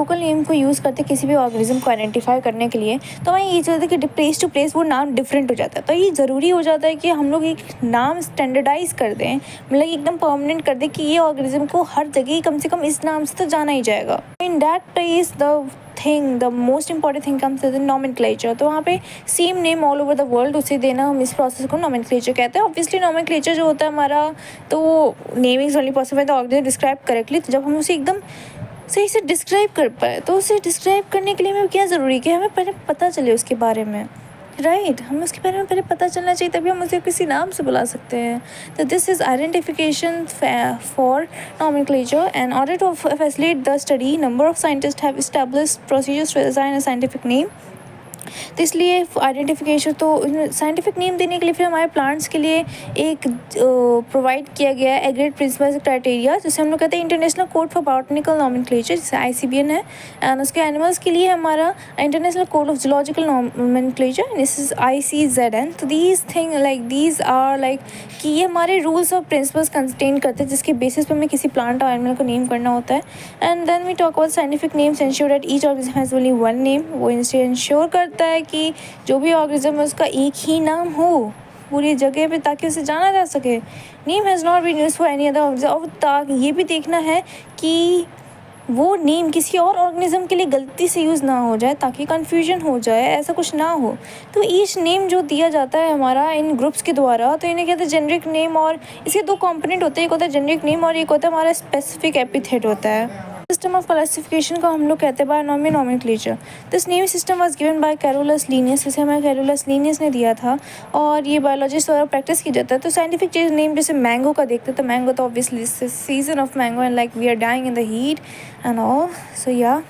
Local name को use करते किसी भी ऑर्गेनिज्म को आइडेंटिफाई करने के लिए, तो हमें ये चलता है कि प्लेस टू प्लेस वो नाम डिफरेंट हो जाता है। तो ये ज़रूरी हो जाता है कि हम लोग एक नाम स्टैंडर्डाइज कर दें, मतलब एकदम परमानेंट कर दें कि ये ऑर्गेनिज्म को हर जगह कम से कम इस नाम से तो जाना ही जाएगा। In that place the most important thing comes is nomenclature. तो वहाँ पे same name all over the world उसे देना, हम इस प्रोसेस को नॉमेनक्लेचर कहते हैं। ऑब्वियसली नॉमेनक्लेचर जो होता है हमारा, तो वो naming is only possible the organism describe correctly. तो जब हम उसे एकदम सही से डिस्क्राइब कर पाए, तो उसे डिस्क्राइब करने के लिए हमें क्या ज़रूरी है कि हमें पहले पता चले उसके बारे में, राइट। हमें उसके बारे में पहले पता चलना चाहिए, तभी हम उसे किसी नाम से बुला सकते हैं। तो this is identification for nomenclature. And order to facilitate the study, number of scientist have established procedures to assign a scientific name. तो इसलिए आइडेंटिफिकेशन, तो साइंटिफिक नेम देने के लिए फिर हमारे प्लांट्स के लिए एक प्रोवाइड किया गया है एग्रीड प्रिंसिपल्स क्राइटेरिया, जिसे हम लोग कहते हैं international code for botanical nomenclature, जिसे ICBN है। एंड उसके एनिमल्स के लिए हमारा international code of zoological nomenclature, this is ICZN। तो these thing like these are like कि ये हमारे रूल्स और प्रिंसिपल्स कंटेन करते हैं, जिसके बेसिस पर हमें किसी प्लांट और एनिमल को नेम करना होता है। And then we talk about scientific names ensure that each organism has only one name. वो इंश्योर करता है कि जो भी ऑर्गेनिज्म है उसका एक ही नाम हो पूरी जगह पे, ताकि उसे जाना जा सके। Name has not been used for any other organism. और ताकि ये भी देखना है कि वो नेम किसी और ऑर्गेनिज्म के लिए गलती से यूज़ ना हो जाए, ताकि कन्फ्यूजन हो जाए, ऐसा कुछ ना हो। तो ईच नेम जो दिया जाता है हमारा इन ग्रुप्स के द्वारा, तो इन्हें कहते हैं जेनरिक नेम। और इसके दो कंपोनेंट होते हैं, एक होता है जेनरिक नेम और एक होता है हमारा स्पेसिफिक एपिथेट होता है। सिस्टम ऑफ क्लासिफिकेशन को हम लोग कहते हैं बायोनॉमी nomenclature. This name system was given by Carolus Linnaeus, इसे हमें कैरोलस लीनियस ने दिया था, और ये बायोलॉजिस्ट द्वारा प्रैक्टिस की जाता है। तो साइंटिफिक नेम जैसे मैंगो का देखते हैं, तो मैंगो तो obviously season of mango and like we are dying in the heat and all, so yeah.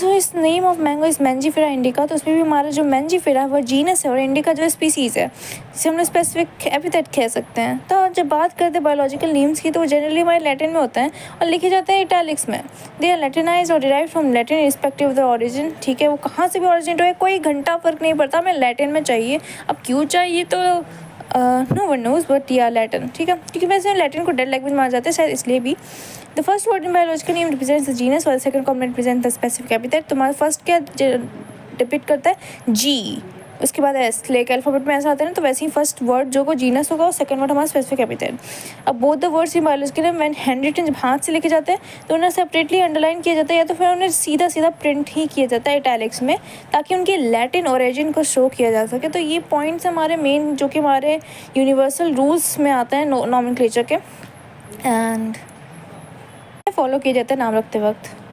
तो इस name of mango is Mangifera indica, तो उसमें भी हमारा जो मैंजीफेरा है वो जीनस है, और इंडिका जो स्पीसीज़ है, जिसे हम लोग स्पेसिफिक एपिथेट कह सकते हैं। तो जब बात करते हैं बायोलॉजिकल नेम्स की, तो वो जनरली हमारे लैटिन में होते हैं और लिखे जाते हैं इटैलिक्स में। दे आर लैटिनाइज्ड और derived from Latin respective of the origin. ठीक है, वो कहाँ से भी ऑरिजिन हो, कोई घंटा फ़र्क नहीं पड़ता, हमें लैटिन में चाहिए। अब क्यों चाहिए तो नो वन नोज, बट या लैटिन, ठीक है, क्योंकि वैसे लैटिन को डेड लैंग्वेज माना जाता है शायद इसलिए भी। The first word in biological name represents the genus, और second component represent the specific epithet. तुम्हारा फर्स्ट क्या डिपिक्ट करता है, जी, उसके बाद एस, लाइक अल्फाबेट में ऐसा आता है ना, तो वैसे ही फर्स्ट वर्ड जो को जीनस होगा और सेकंड वर्ड हमारा स्पेसिफिक एपिथेट। अब both the words in biological name when handwritten, जब हाथ से लिखे जाते हैं तो उन्हें सेपरेटली अंडरलाइन किया जाता है, या तो फिर उन्हें सीधा सीधा प्रिंट ही किया जाता है इटैलिक्स में, ताकि उनके लैटिन ओरिजिन को शो किया जा सके। तो ये पॉइंट्स हमारे मेन, जो कि हमारे यूनिवर्सल रूल्स में आते हैं नॉमेनक्लेचर के, एंड फॉलो किए जाते हैं नाम रखते वक्त।